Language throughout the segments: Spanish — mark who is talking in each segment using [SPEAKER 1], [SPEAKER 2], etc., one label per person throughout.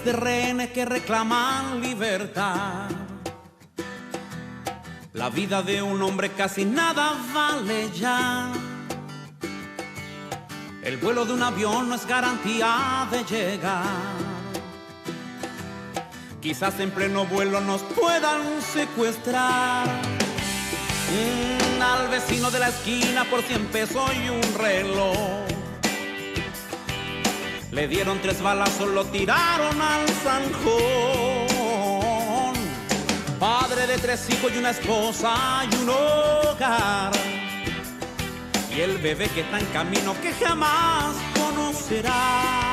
[SPEAKER 1] de rehenes que reclaman libertad. La vida de un hombre casi nada vale ya. El vuelo de un avión no es garantía de llegar. Quizás en pleno vuelo nos puedan secuestrar. Al vecino de la esquina por 100 pesos y un reloj. Le dieron 3 balazos, lo tiraron al zanjón. Padre de 3 hijos y una esposa y un hogar. Y el bebé que está en camino que jamás conocerá.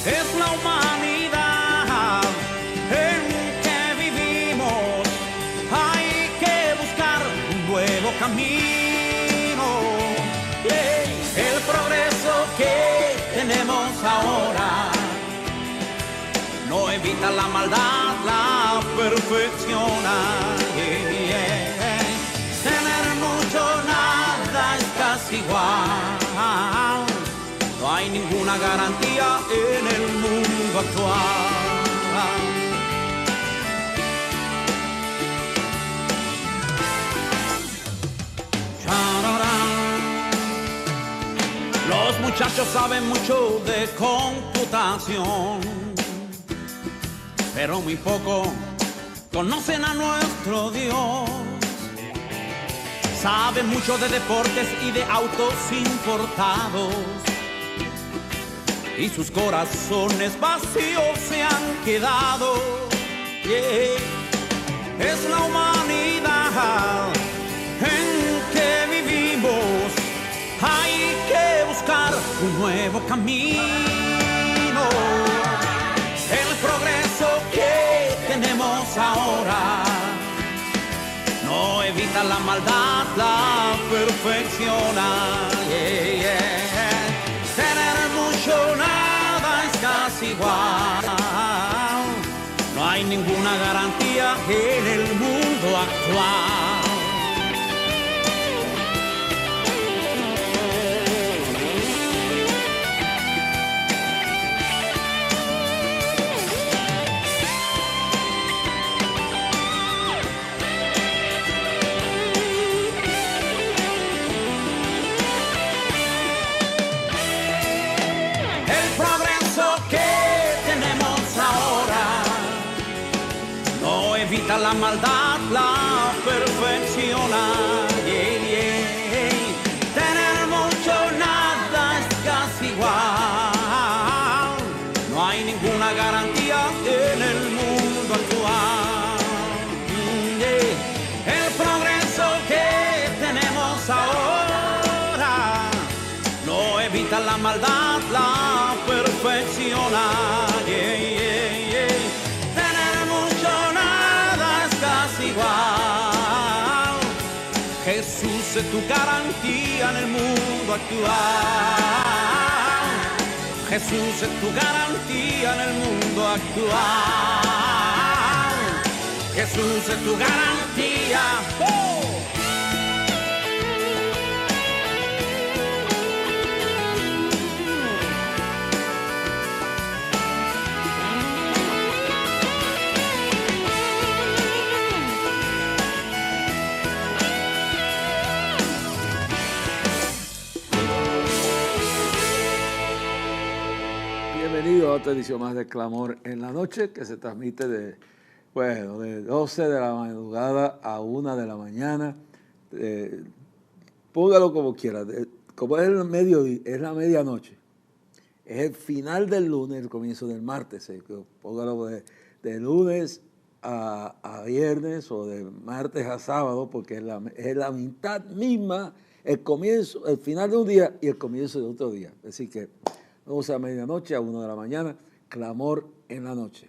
[SPEAKER 1] Es la humanidad en que vivimos. Hay que buscar un nuevo camino. El progreso que tenemos ahora no evita la maldad, la perfecciona. Tener mucho, nada es casi igual. No hay ninguna garantía en el mundo actual. Los muchachos saben mucho de computación, pero muy poco conocen a nuestro Dios. Saben mucho de deportes y de autos importados, y sus corazones vacíos se han quedado. Es la humanidad en que vivimos. Hay que buscar un nuevo camino. El progreso que tenemos ahora no evita la maldad, la perfecciona. Tener mucho, nada es casi igual. No hay ninguna garantía en el mundo actual. Evita la maldad, la perfecciona. Tener mucho, nada es casi igual. No hay ninguna garantía en el mundo actual. El progreso que tenemos ahora no evita la maldad, la perfecciona. Jesús es tu garantía en el mundo actual. Jesús es tu garantía en el mundo actual. Jesús es tu garantía. ¡Oh!
[SPEAKER 2] Bienvenido a otra edición más de Clamor en la Noche, que se transmite de 12 de la madrugada a 1 de la mañana. Póngalo como quiera. Como es el mediodía, es la medianoche. Es el final del lunes, el comienzo del martes. Póngalo de lunes a viernes o de martes a sábado, porque es la mitad misma, el comienzo, el final de un día y el comienzo de otro día. Así que 12 a medianoche a 1 de la mañana, Clamor en la Noche.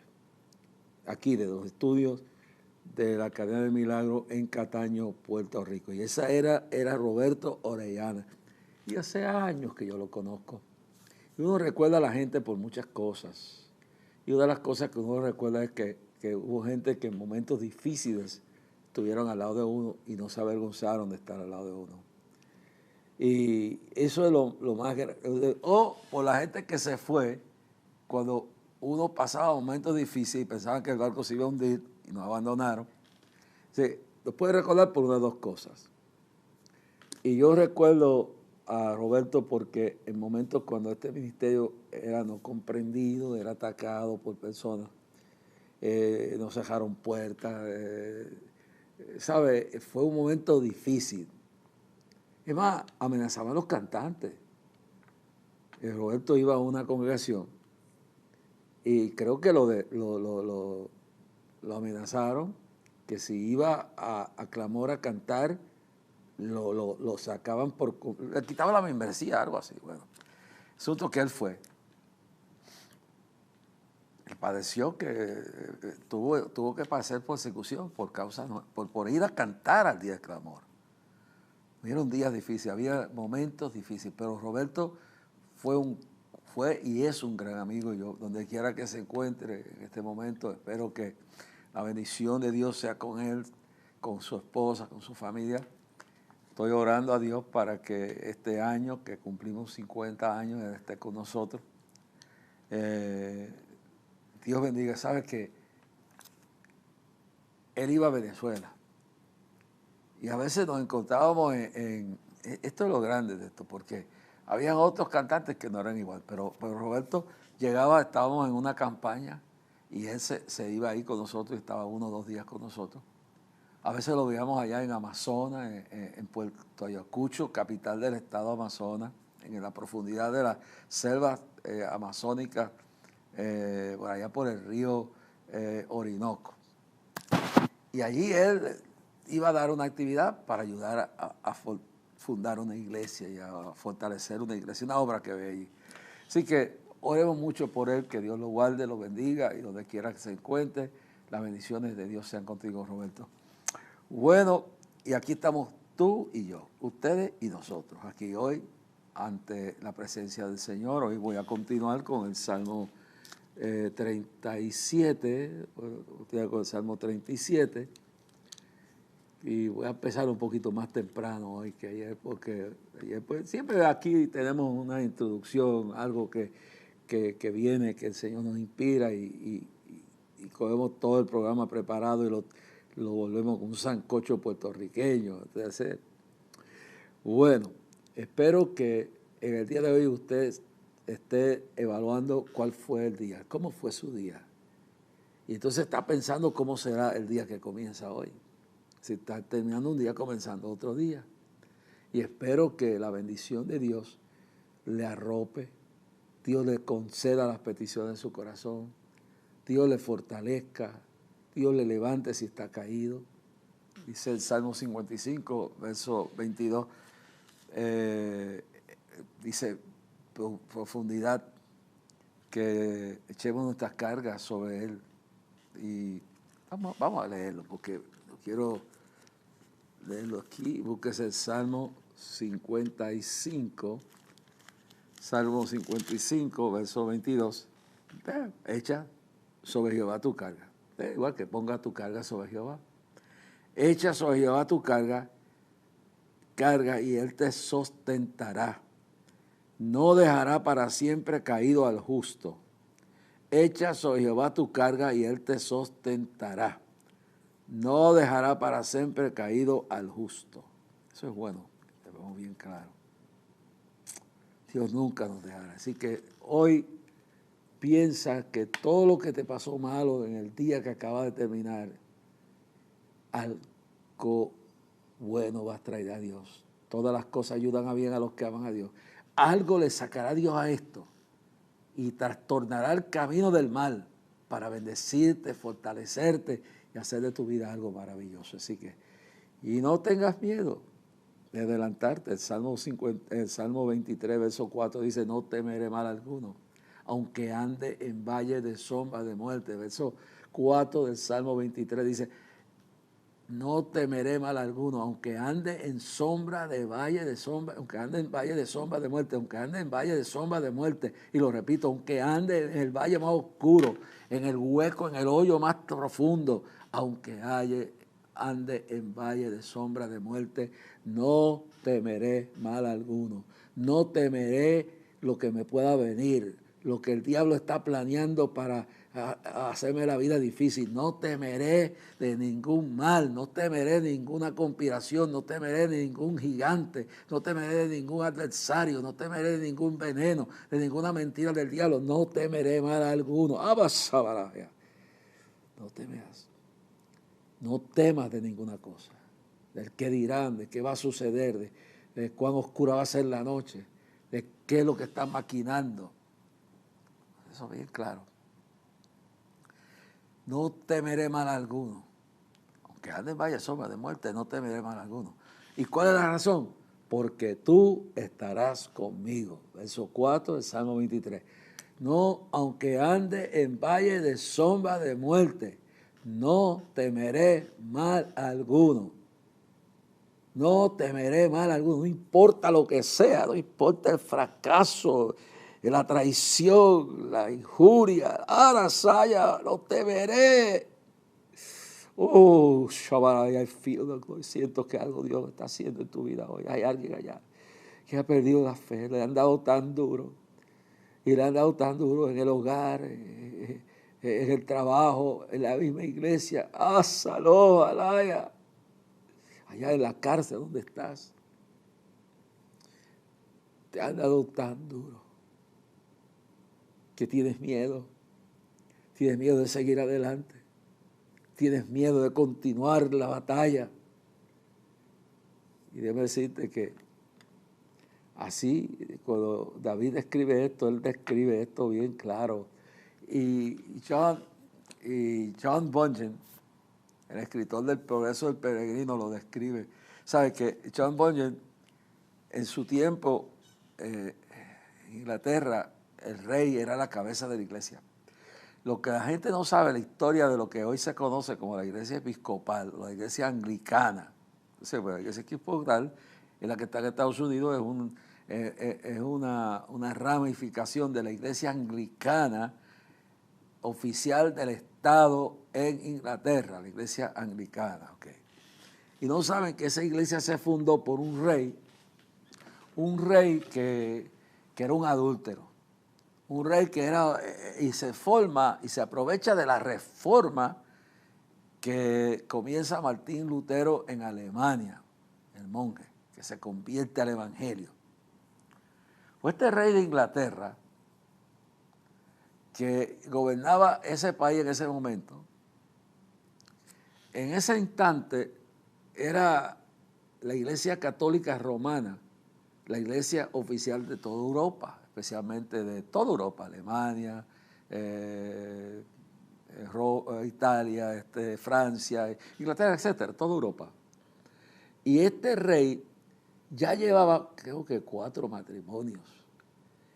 [SPEAKER 2] Aquí de los estudios de la Cadena del Milagro en Cataño, Puerto Rico. Y esa era Roberto Orellana. Y hace años que yo lo conozco. Y uno recuerda a la gente por muchas cosas. Y una de las cosas que uno recuerda es que hubo gente que en momentos difíciles estuvieron al lado de uno y no se avergonzaron de estar al lado de uno. Y eso es lo más grande. O por la gente que se fue cuando uno pasaba momentos difíciles y pensaba que el barco se iba a hundir y nos abandonaron, sí, lo puede recordar por una de dos cosas. Y yo recuerdo a Roberto porque en momentos cuando este ministerio era no comprendido, era atacado por personas, nos cerraron puertas, ¿sabe? Fue un momento difícil. Es más, amenazaban a los cantantes. Roberto iba a una congregación y creo que lo amenazaron, que si iba a Clamor a cantar, lo sacaban le quitaban la membresía, algo así. Bueno, asunto que él fue. Él padeció que tuvo que pasar persecución por ir a cantar al día de Clamor. Hubieron días difíciles, había momentos difíciles, pero Roberto fue y es un gran amigo. Yo, donde quiera que se encuentre en este momento, espero que la bendición de Dios sea con él, con su esposa, con su familia. Estoy orando a Dios para que este año, que cumplimos 50 años, Él esté con nosotros. Dios bendiga. ¿Sabe que él iba a Venezuela? Y a veces nos encontrábamos esto es lo grande de esto, porque habían otros cantantes que no eran igual, pero Roberto llegaba, estábamos en una campaña y él se iba ahí con nosotros y estaba 1 o 2 días con nosotros. A veces lo veíamos allá en Amazonas, en Puerto Ayacucho, capital del estado Amazonas, en la profundidad de las selvas amazónicas, por allá por el río Orinoco. Y allí él iba a dar una actividad para ayudar a fundar una iglesia y a fortalecer una iglesia, una obra que ve allí. Así que oremos mucho por él, que Dios lo guarde, lo bendiga y donde quiera que se encuentre, las bendiciones de Dios sean contigo, Roberto. Bueno, y aquí estamos tú y yo, ustedes y nosotros, aquí hoy ante la presencia del Señor. Hoy voy a continuar con el Salmo 37, con el Salmo 37, y voy a empezar un poquito más temprano hoy que ayer, porque ayer, pues, siempre aquí tenemos una introducción, algo que viene, que el Señor nos inspira y cogemos todo el programa preparado y lo volvemos con un sancocho puertorriqueño. Entonces, bueno, espero que en el día de hoy usted esté evaluando cuál fue el día, cómo fue su día. Y entonces está pensando cómo será el día que comienza hoy. Si está terminando un día, comenzando otro día. Y espero que la bendición de Dios le arrope, Dios le conceda las peticiones de su corazón, Dios le fortalezca, Dios le levante si está caído. Dice el Salmo 55, verso 22, dice, profundidad, que echemos nuestras cargas sobre Él. Y vamos a leerlo, porque quiero leerlo aquí. Búsquese el Salmo 55, Salmo 55, verso 22. Echa sobre Jehová tu carga. Igual que ponga tu carga sobre Jehová. Echa sobre Jehová tu carga y Él te sustentará. No dejará para siempre caído al justo. Echa sobre Jehová tu carga y Él te sustentará. No dejará para siempre caído al justo. Eso es bueno, lo vemos bien claro. Dios nunca nos dejará. Así que hoy piensa que todo lo que te pasó malo en el día que acaba de terminar, algo bueno va a traer a Dios. Todas las cosas ayudan a bien a los que aman a Dios. Algo le sacará Dios a esto y trastornará el camino del mal para bendecirte, fortalecerte y hacer de tu vida algo maravilloso. Así que, y no tengas miedo de adelantarte. El Salmo 23, verso 4 dice, no temeré mal alguno, aunque ande en valle de sombra de muerte. Verso 4 del Salmo 23 dice, no temeré mal alguno, aunque ande en sombra de valle de sombra, aunque ande en valle de sombra de muerte, aunque ande en valle de sombra de muerte. Y lo repito, aunque ande en el valle más oscuro, en el hueco, en el hoyo más profundo, aunque ande en valle de sombra de muerte, no temeré mal alguno. No temeré lo que me pueda venir. lo que el diablo está planeando para hacerme la vida difícil. No temeré de ningún mal, no temeré de ninguna conspiración, no temeré de ningún gigante, no temeré de ningún adversario, no temeré de ningún veneno, de ninguna mentira del diablo, no temeré mal alguno. No temas, no temas de ninguna cosa, del qué dirán, de qué va a suceder, de cuán oscura va a ser la noche, de qué es lo que están maquinando. Eso bien claro. No temeré mal alguno. Aunque ande en valle sombra de muerte, no temeré mal alguno. ¿Y cuál es la razón? Porque tú estarás conmigo. Verso 4 del Salmo 23. No, aunque ande en valle de sombra de muerte, no temeré mal alguno. No temeré mal alguno. No importa lo que sea, no importa el fracaso, la traición, la injuria, saya, no temeré. Oh, Shabbat, I feel the glory. Siento que algo Dios está haciendo en tu vida hoy. Hay alguien allá que ha perdido la fe, le han dado tan duro. Y le han dado tan duro en el hogar, en el trabajo, en la misma iglesia. Saló, alaya. Allá en la cárcel donde estás. Te han dado tan duro que tienes miedo. Tienes miedo de seguir adelante. Tienes miedo de continuar la batalla. Y déjame decirte que así, cuando David escribe esto, él describe esto bien claro. Y John Bunyan, el escritor del Progreso del Peregrino, lo describe. ¿Sabe que John Bunyan, en su tiempo, en Inglaterra, el rey era la cabeza de la iglesia? Lo que la gente no sabe, la historia de lo que hoy se conoce como la iglesia episcopal, la iglesia anglicana. Entonces, bueno, la iglesia episcopal, en la que está en Estados Unidos, es una ramificación de la iglesia anglicana oficial del Estado en Inglaterra, la iglesia anglicana. Okay. Y no saben que esa iglesia se fundó por un rey que era un adúltero. Un rey que era, y se forma y se aprovecha de la reforma que comienza Martín Lutero en Alemania, el monje, que se convierte al evangelio. Fue este rey de Inglaterra que gobernaba ese país en ese momento. En ese instante era la Iglesia Católica Romana, la iglesia oficial de toda Europa, especialmente de toda Europa, Alemania, Italia, Francia, Inglaterra, etcétera, toda Europa. Y este rey ya llevaba, creo que 4 matrimonios.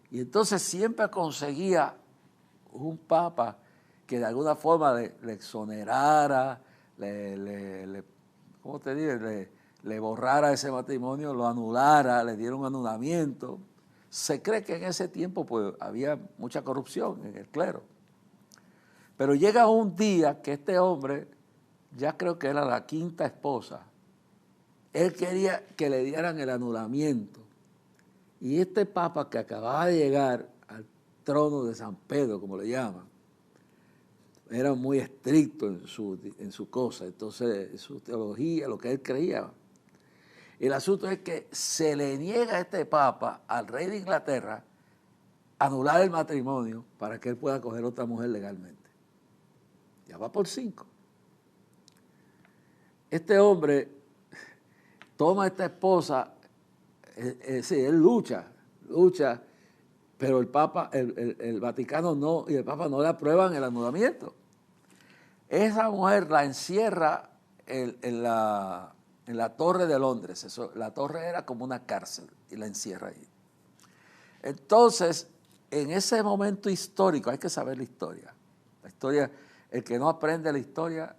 [SPEAKER 2] Y entonces siempre conseguía un papa que de alguna forma le exonerara, ¿cómo te digo? Le borrara ese matrimonio, lo anulara, le diera un anulamiento. Se cree que en ese tiempo pues, había mucha corrupción en el clero. Pero llega un día que este hombre, ya creo que era la 5ª esposa, él quería que le dieran el anulamiento. Y este papa que acababa de llegar al trono de San Pedro, como le llaman, era muy estricto en su cosa, entonces en su teología, lo que él creía. El asunto es que se le niega a este papa, al rey de Inglaterra, anular el matrimonio para que él pueda coger otra mujer legalmente. Ya va por 5. Este hombre toma a esta esposa, sí, él lucha, pero el Papa, el Vaticano no, y el Papa no le aprueban el anulamiento. Esa mujer la encierra en la Torre de Londres. La torre era como una cárcel y la encierra ahí. Entonces, en ese momento histórico, hay que saber la historia. La historia, el que no aprende la historia,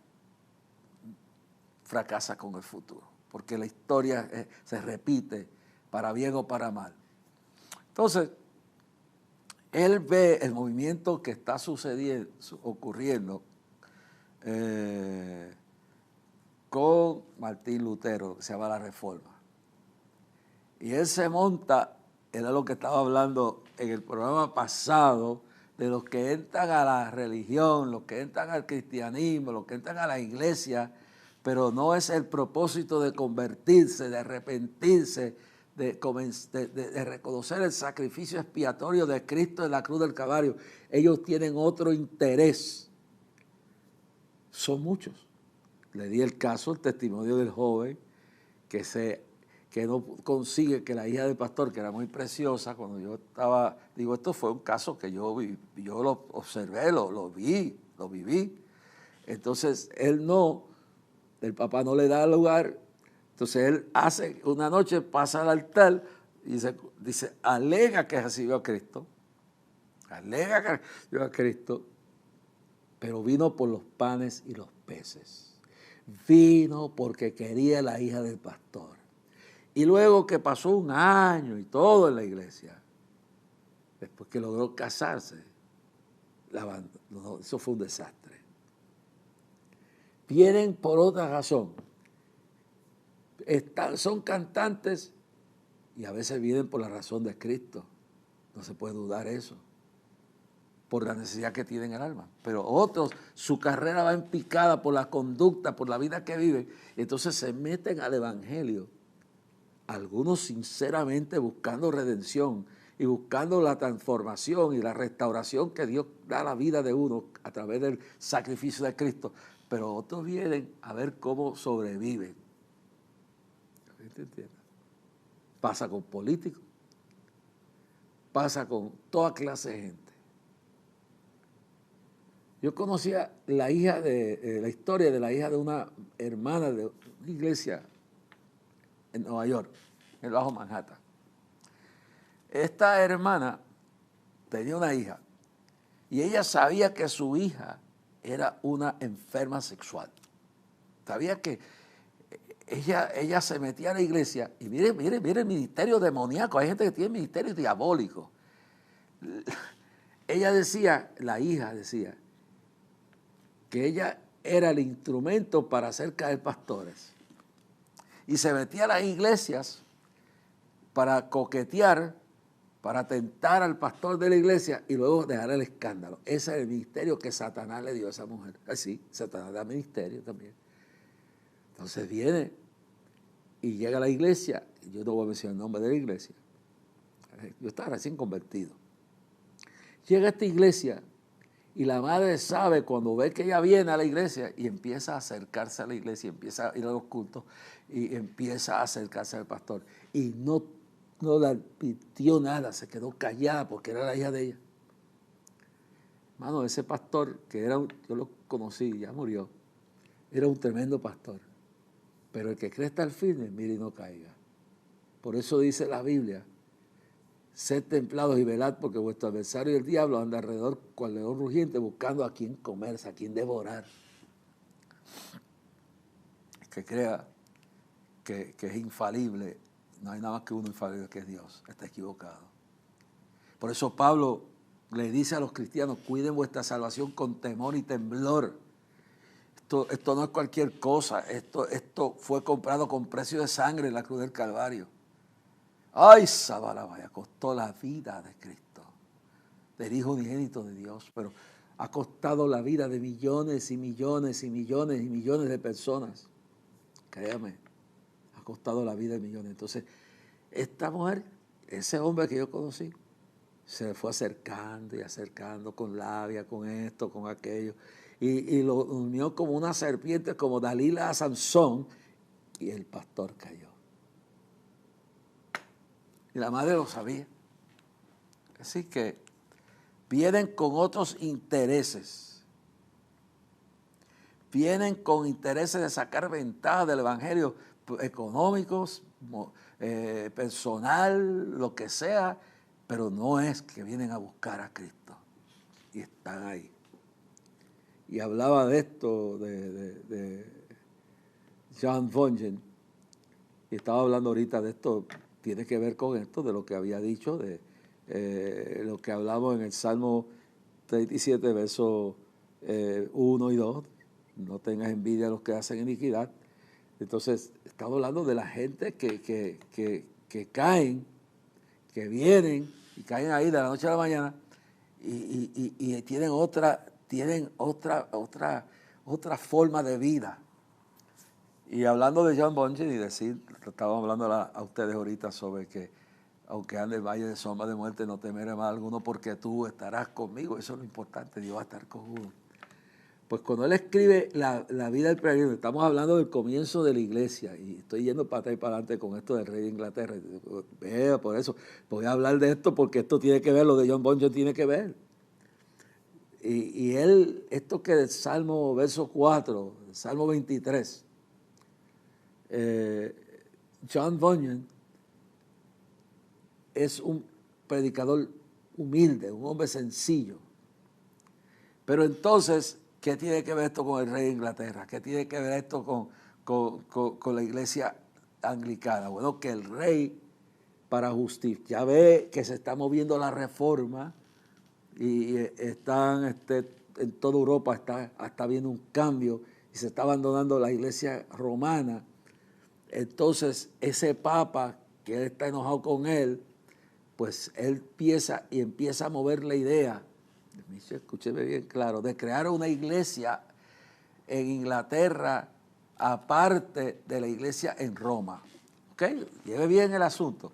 [SPEAKER 2] fracasa con el futuro, porque la historia se repite para bien o para mal. Entonces, él ve el movimiento que está ocurriendo con Martín Lutero, que se llama la Reforma. Y él se monta, era lo que estaba hablando en el programa pasado de los que entran a la religión, los que entran al cristianismo, los que entran a la iglesia, pero no es el propósito de convertirse, de arrepentirse, de reconocer el sacrificio expiatorio de Cristo en la cruz del Calvario. Ellos tienen otro interés. Son muchos. Le di el caso, el testimonio del joven que no consigue que la hija del pastor, que era muy preciosa, cuando yo estaba, digo, esto fue un caso que yo lo observé, lo viví. Entonces, el papá no le da lugar, entonces él hace una noche, pasa al altar y dice, alega que recibió a Cristo, pero vino por los panes y los peces. Vino porque quería la hija del pastor. Y luego que pasó un año y todo en la iglesia, después que logró casarse, la abandonó. Eso fue un desastre. Vienen por otra razón. Son cantantes y a veces vienen por la razón de Cristo. No se puede dudar eso. Por la necesidad que tienen el alma. Pero otros, su carrera va en picada por la conducta, por la vida que viven. Y entonces se meten al evangelio. Algunos sinceramente buscando redención y buscando la transformación y la restauración que Dios da a la vida de uno a través del sacrificio de Cristo. Pero otros vienen a ver cómo sobreviven. ¿Te entiendes? Pasa con políticos, pasa con toda clase de gente. Yo conocía la historia de la hija de una hermana de una iglesia en Nueva York, en el Bajo Manhattan. Esta hermana tenía una hija y ella sabía que su hija era una enferma sexual. Sabía que ella se metía a la iglesia y mire el ministerio demoníaco. Hay gente que tiene ministerios diabólicos. La hija decía, que ella era el instrumento para hacer caer pastores. Y se metía a las iglesias para coquetear, para tentar al pastor de la iglesia y luego dejar el escándalo. Ese es el ministerio que Satanás le dio a esa mujer. Así, Satanás da ministerio también. Entonces viene y llega a la iglesia. Yo no voy a mencionar el nombre de la iglesia. Yo estaba recién convertido. Llega a esta iglesia y la madre sabe cuando ve que ella viene a la iglesia y empieza a acercarse a la iglesia, empieza a ir a los cultos y empieza a acercarse al pastor. Y no le advirtió nada, se quedó callada porque era la hija de ella. Hermano, ese pastor yo lo conocí, ya murió, era un tremendo pastor. Pero el que cree estar firme, mire y no caiga. Por eso dice la Biblia, sed templados y velad, porque vuestro adversario el diablo anda alrededor cual león rugiente buscando a quien comerse, a quien devorar. El que crea que es infalible, no hay nada más que uno infalible, que es Dios. Está equivocado. Por eso Pablo le dice a los cristianos, cuiden vuestra salvación con temor y temblor. Esto no es cualquier cosa. Esto fue comprado con precio de sangre en la cruz del Calvario. Ay, Sabalabaya, costó la vida de Cristo, del Hijo unigénito de Dios, pero ha costado la vida de millones y millones y millones y millones de personas. Créame, ha costado la vida de millones. Entonces, esta mujer, ese hombre que yo conocí, se le fue acercando y acercando con labia, con esto, con aquello, y lo unió como una serpiente, como Dalila a Sansón, y el pastor cayó. Y la madre lo sabía. Así que vienen con otros intereses. Vienen con intereses de sacar ventaja del evangelio, económicos, personal, lo que sea, pero no es que vienen a buscar a Cristo. Y están ahí. Y hablaba de esto, de John Bunyan, y estaba hablando ahorita de esto. Tiene que ver con esto, de lo que había dicho, de lo que hablamos en el Salmo 37, versos 1 y 2. No tengas envidia a los que hacen iniquidad. Entonces, estamos hablando de la gente que caen, que vienen y caen ahí de la noche a la mañana y tienen otra forma de vida. Y hablando de John Bunyan y decir, estábamos hablando a ustedes ahorita sobre que aunque ande el valle de sombra de muerte, no temeré mal alguno porque tú estarás conmigo. Eso es lo importante, Dios va a estar con uno. Pues cuando él escribe la vida del peregrino, estamos hablando del comienzo de la iglesia, y estoy yendo para atrás y para adelante con esto del rey de Inglaterra. Por eso voy a hablar de esto porque esto tiene que ver, lo de John Bunyan tiene que ver. Y él, esto que del Salmo, verso 4, Salmo 23, John Bunyan es un predicador humilde, un hombre sencillo. Pero entonces, ¿qué tiene que ver esto con el rey de Inglaterra? ¿Qué tiene que ver esto con la iglesia anglicana? Bueno, que el rey, para justicia, ya ve que se está moviendo la reforma y están en toda Europa está habiendo un cambio y se está abandonando la iglesia romana. Entonces, ese papa, que él está enojado con él, pues él empieza a mover la idea, escúcheme bien claro, de crear una iglesia en Inglaterra aparte de la iglesia en Roma. ¿Ok? Lleve bien el asunto.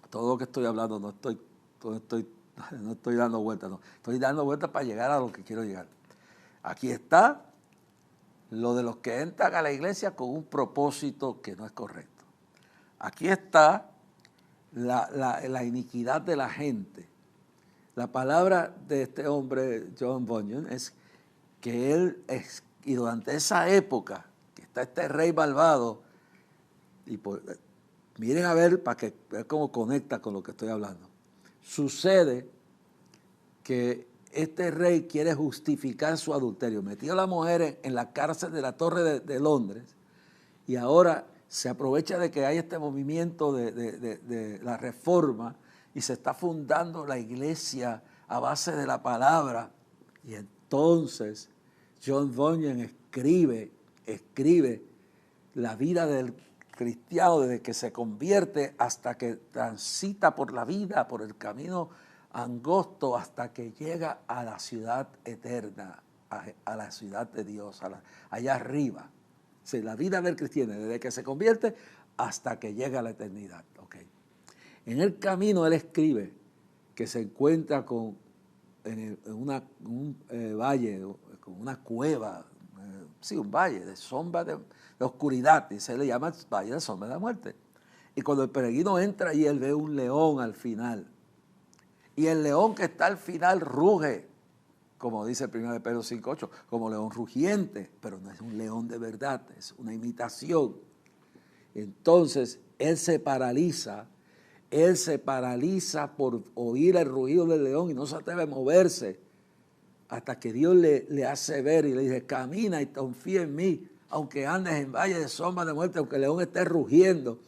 [SPEAKER 2] Todo lo que estoy hablando no estoy dando vueltas, no. Estoy dando vueltas para llegar a lo que quiero llegar. Aquí está lo de los que entran a la iglesia con un propósito que no es correcto. Aquí está la iniquidad de la gente. La palabra de este hombre, John Bunyan, es que él, y durante esa época, que está este rey malvado, y pues, miren a ver, para que vean cómo conecta con lo que estoy hablando. Sucede que este rey quiere justificar su adulterio. Metió a la mujer en la cárcel de la Torre de Londres, y ahora se aprovecha de que hay este movimiento de la reforma y se está fundando la iglesia a base de la palabra. Y entonces John Bunyan escribe la vida del cristiano desde que se convierte hasta que transita por la vida, por el camino angosto, hasta que llega a la ciudad eterna, a la ciudad de Dios, allá arriba. Sí, la vida del cristiano, desde que se convierte hasta que llega a la eternidad. Okay. En el camino él escribe que se encuentra en un valle, con una cueva, un valle de sombra de oscuridad, y se le llama valle de sombra de la muerte. Y cuando el peregrino entra allí, él ve un león al final. Y el león que está al final ruge, como dice el 1 Pedro 5:8, como león rugiente, pero no es un león de verdad, es una imitación. Entonces, él se paraliza por oír el rugido del león y no se atreve a moverse hasta que Dios le hace ver y le dice, camina y confía en mí, aunque andes en valle de sombra de muerte, aunque el león esté rugiendo.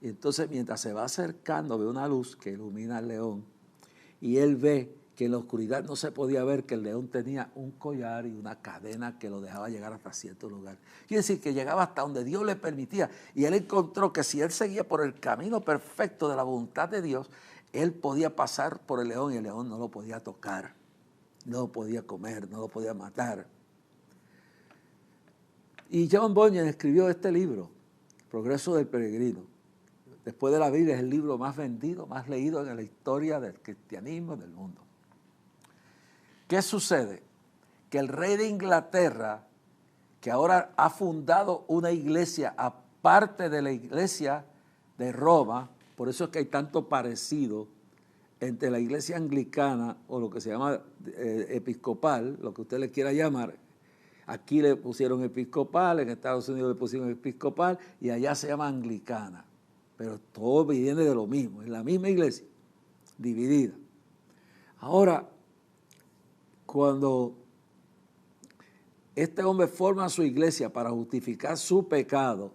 [SPEAKER 2] Y entonces, mientras se va acercando, ve una luz que ilumina al león y él ve que en la oscuridad no se podía ver que el león tenía un collar y una cadena que lo dejaba llegar hasta cierto lugar. Quiere decir que llegaba hasta donde Dios le permitía. Y él encontró que si él seguía por el camino perfecto de la voluntad de Dios, él podía pasar por el león y el león no lo podía tocar, no lo podía comer, no lo podía matar. Y John Bunyan escribió este libro, Progreso del Peregrino. Después de la Biblia es el libro más vendido, más leído en la historia del cristianismo del mundo. ¿Qué sucede? Que el rey de Inglaterra, que ahora ha fundado una iglesia aparte de la iglesia de Roma, por eso es que hay tanto parecido entre la iglesia anglicana o lo que se llama episcopal, lo que usted le quiera llamar. Aquí le pusieron episcopal, en Estados Unidos le pusieron episcopal y allá se llama anglicana. Pero todo viene de lo mismo, es la misma iglesia, dividida. Ahora, cuando este hombre forma su iglesia para justificar su pecado,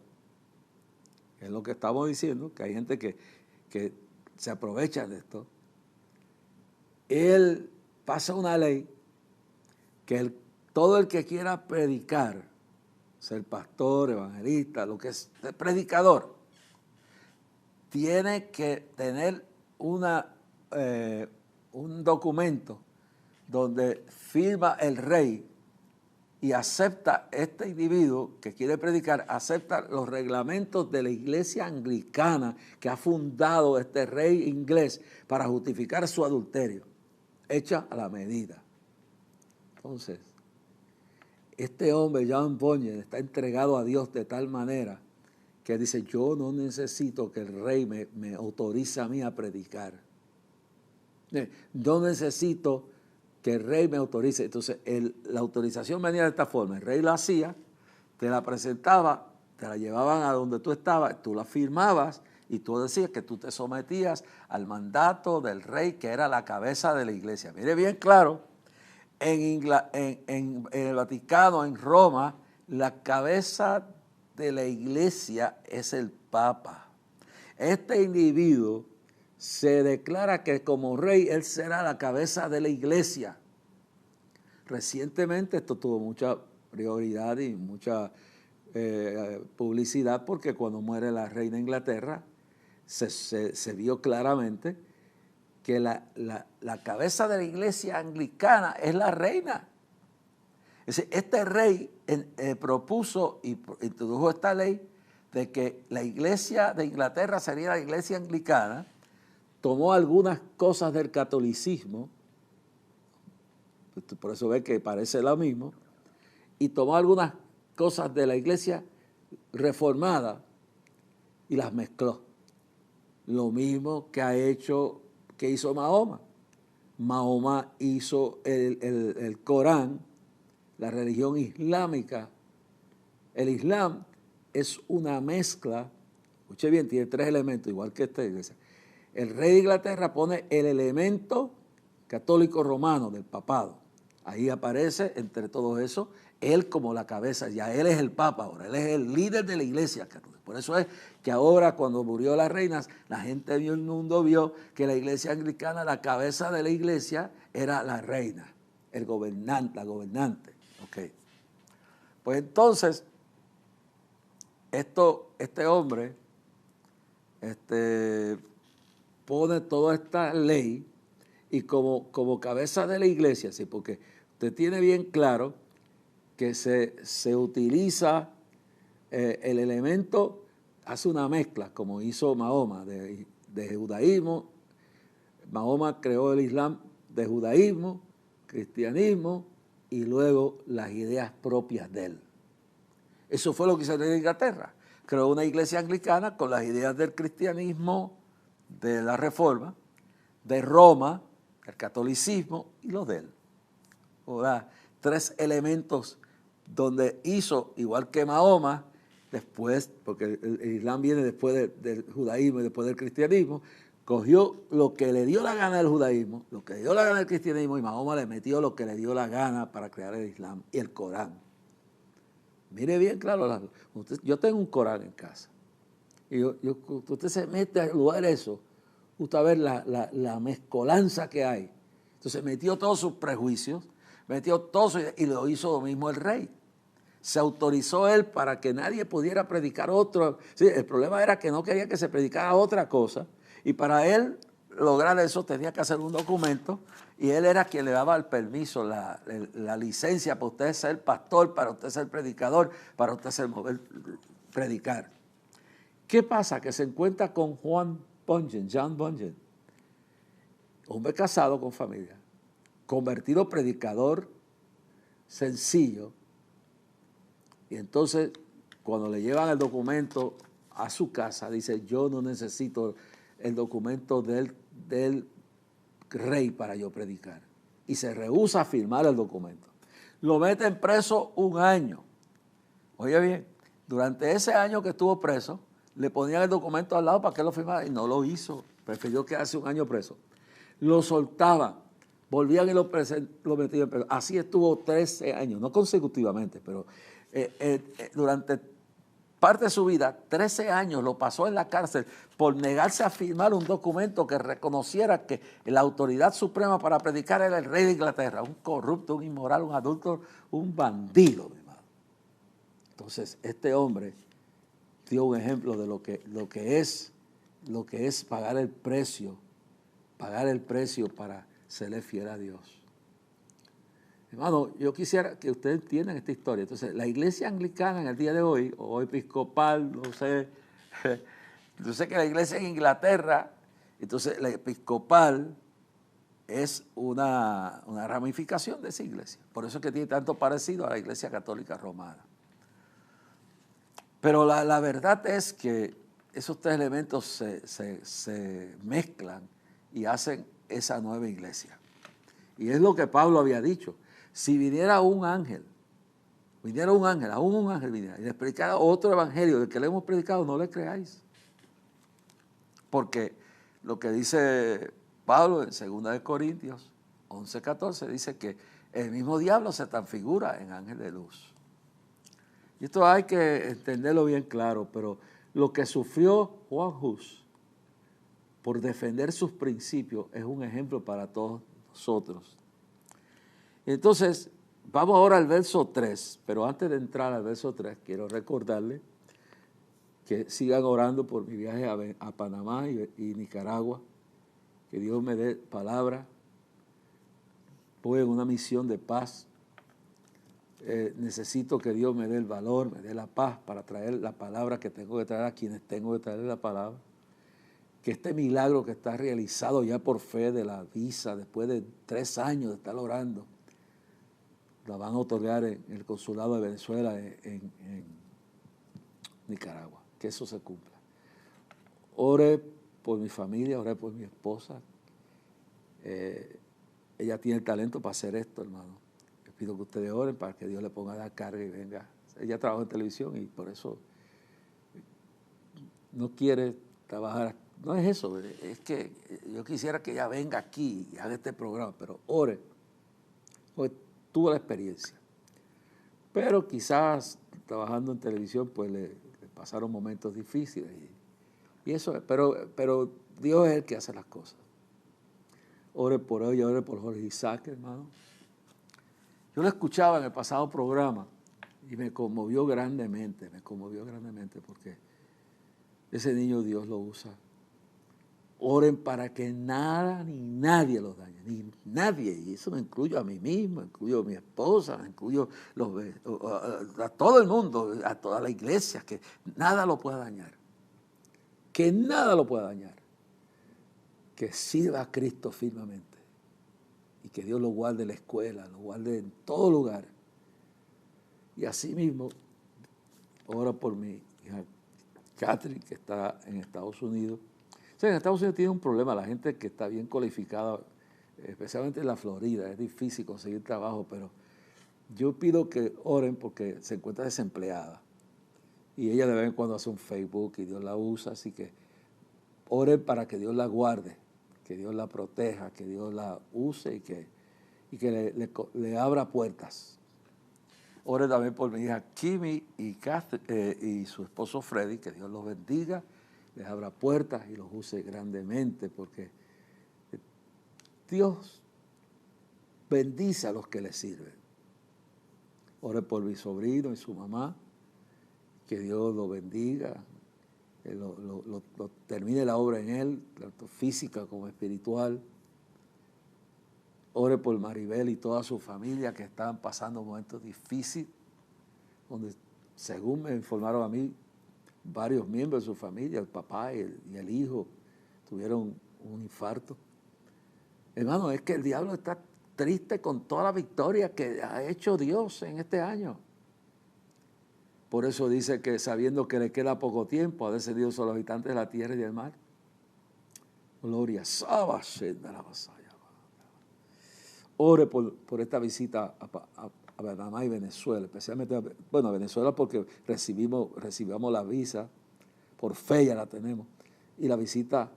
[SPEAKER 2] es lo que estamos diciendo, que hay gente que se aprovecha de esto, él pasa una ley que todo el que quiera predicar, ser pastor, evangelista, lo que es predicador, tiene que tener una un documento donde firma el rey y acepta este individuo que quiere predicar, acepta los reglamentos de la iglesia anglicana que ha fundado este rey inglés para justificar su adulterio, hecha a la medida. Entonces, este hombre, John Bunyan, está entregado a Dios de tal manera que dice, yo no necesito que el rey me autorice a mí a predicar. No necesito que el rey me autorice. Entonces, la autorización venía de esta forma. El rey la hacía, te la presentaba, te la llevaban a donde tú estabas, tú la firmabas y tú decías que tú te sometías al mandato del rey, que era la cabeza de la iglesia. Mire bien claro, en el Vaticano, en Roma, la cabeza de la iglesia es el Papa. Este individuo se declara que como rey él será la cabeza de la iglesia. Recientemente esto tuvo mucha prioridad y mucha publicidad porque cuando muere la reina de Inglaterra se vio claramente que la cabeza de la iglesia anglicana es la reina. Es decir, este rey propuso y introdujo esta ley de que la iglesia de Inglaterra sería la iglesia anglicana, tomó algunas cosas del catolicismo, por eso ve que parece lo mismo, y tomó algunas cosas de la iglesia reformada y las mezcló. Lo mismo que hizo Mahoma. Mahoma hizo el Corán, la religión islámica. El Islam es una mezcla, escuche bien, tiene 3 elementos, igual que esta iglesia. El rey de Inglaterra pone el elemento católico romano del papado. Ahí aparece entre todo eso, él como la cabeza, ya él es el papa ahora, él es el líder de la iglesia católica. Por eso es que ahora cuando murió la reina, la gente del mundo vio que la iglesia anglicana, la cabeza de la iglesia era la reina, el gobernante, la gobernante. Okay. Pues entonces, este hombre pone toda esta ley y como cabeza de la iglesia, ¿sí? Porque usted tiene bien claro que se utiliza el elemento, hace una mezcla, como hizo Mahoma, de judaísmo. Mahoma creó el Islam de judaísmo, cristianismo y luego las ideas propias de él. Eso fue lo que hizo en Inglaterra. Creó una iglesia anglicana con las ideas del cristianismo, de la Reforma, de Roma, el catolicismo y los de él. O sea, 3 elementos donde hizo, igual que Mahoma, después, porque el Islam viene después del judaísmo y después del cristianismo, cogió lo que le dio la gana del judaísmo, lo que le dio la gana del cristianismo, y Mahoma le metió lo que le dio la gana para crear el Islam y el Corán. Mire bien claro, yo tengo un Corán en casa. Y usted se mete a lugar eso, usted va a ver la mezcolanza que hay. Entonces metió todos sus prejuicios, metió todo eso, y lo hizo lo mismo el rey. Se autorizó él para que nadie pudiera predicar otro. Sí, el problema era que no quería que se predicara otra cosa, y para él lograr eso tenía que hacer un documento, y él era quien le daba el permiso, la licencia para usted ser pastor, para usted ser predicador, para usted predicar. ¿Qué pasa? Que se encuentra con John Bunyan, hombre casado con familia, convertido predicador sencillo, y entonces cuando le llevan el documento a su casa, dice, yo no necesito el documento del rey para yo predicar. Y se rehúsa a firmar el documento. Lo meten preso 1 año. Oye bien, durante ese año que estuvo preso, le ponían el documento al lado para que lo firmara y no lo hizo. Prefirió quedarse 1 año preso. Lo soltaban, volvían y lo metían preso. Así estuvo 13 años, no consecutivamente, pero durante parte de su vida, 13 años lo pasó en la cárcel por negarse a firmar un documento que reconociera que la autoridad suprema para predicar era el rey de Inglaterra, un corrupto, un inmoral, un adúltero, un bandido, mi hermano. Entonces, este hombre dio un ejemplo de lo que es pagar el precio pagar el precio para serle fiel a Dios. Hermano, yo quisiera que ustedes entiendan esta historia. Entonces, la iglesia anglicana en el día de hoy, o episcopal, no sé, yo sé que la iglesia en Inglaterra, entonces la episcopal es una ramificación de esa iglesia. Por eso es que tiene tanto parecido a la iglesia católica romana. Pero la verdad es que esos tres elementos se mezclan y hacen esa nueva iglesia. Y es lo que Pablo había dicho. Si viniera un ángel, aún un ángel viniera y les predicara otro evangelio del que le hemos predicado, no le creáis. Porque lo que dice Pablo en 2 Corintios 11:14 dice que el mismo diablo se transfigura en ángel de luz. Y esto hay que entenderlo bien claro, pero lo que sufrió Juan Hus por defender sus principios es un ejemplo para todos nosotros. Entonces, vamos ahora al verso 3, pero antes de entrar al verso 3, quiero recordarles que sigan orando por mi viaje a Panamá y Nicaragua, que Dios me dé palabra. Voy en una misión de paz. Necesito que Dios me dé el valor, me dé la paz para traer la palabra que tengo que traer a quienes tengo que traer la palabra. Que este milagro que está realizado ya por fe de la visa, después de 3 años de estar orando, la van a otorgar en el consulado de Venezuela en Nicaragua, que eso se cumpla. Ore por mi familia, ore por mi esposa. Ella tiene el talento para hacer esto, hermano. Les pido que ustedes oren para que Dios le ponga la carga y venga. Ella trabaja en televisión y por eso no quiere trabajar. No es eso, es que yo quisiera que ella venga aquí y haga este programa, pero ore. Pues tuvo la experiencia. Pero quizás trabajando en televisión pues le pasaron momentos difíciles y eso, pero Dios es el que hace las cosas. Ore por ella, ore por Jorge Isaac, hermano. Yo lo escuchaba en el pasado programa y me conmovió grandemente porque ese niño Dios lo usa. Oren para que nada ni nadie los dañe, ni nadie, y eso me incluyo a mí mismo, incluyo a mi esposa, me incluyo a todo el mundo, a toda la iglesia, que nada lo pueda dañar, que nada lo pueda dañar, que sirva a Cristo firmemente y que Dios lo guarde en la escuela, lo guarde en todo lugar. Y así mismo, ora por mi hija Catherine, que está en Estados Unidos. O sea, en Estados Unidos tiene un problema, la gente que está bien cualificada, especialmente en la Florida, es difícil conseguir trabajo, pero yo pido que oren porque se encuentra desempleada. Y ella de vez en cuando hace un Facebook y Dios la usa, así que oren para que Dios la guarde, que Dios la proteja, que Dios la use y que le abra puertas. Ore también por mi hija Kimi y su esposo Freddy, que Dios los bendiga, les abra puertas y los use grandemente, porque Dios bendice a los que le sirven. Ore por mi sobrino y su mamá, que Dios lo bendiga, que termine la obra en él, tanto física como espiritual. Ore por Maribel y toda su familia que están pasando momentos difíciles, donde, según me informaron a mí, varios miembros de su familia, el papá y el hijo, tuvieron un infarto. Hermano, es que el diablo está triste con toda la victoria que ha hecho Dios en este año. Por eso dice que sabiendo que le queda poco tiempo, ha descendido sobre los habitantes de la tierra y del mar. Gloria, ore por esta visita a Panamá y Venezuela, especialmente a Venezuela porque recibimos la visa, por fe ya la tenemos, y la visita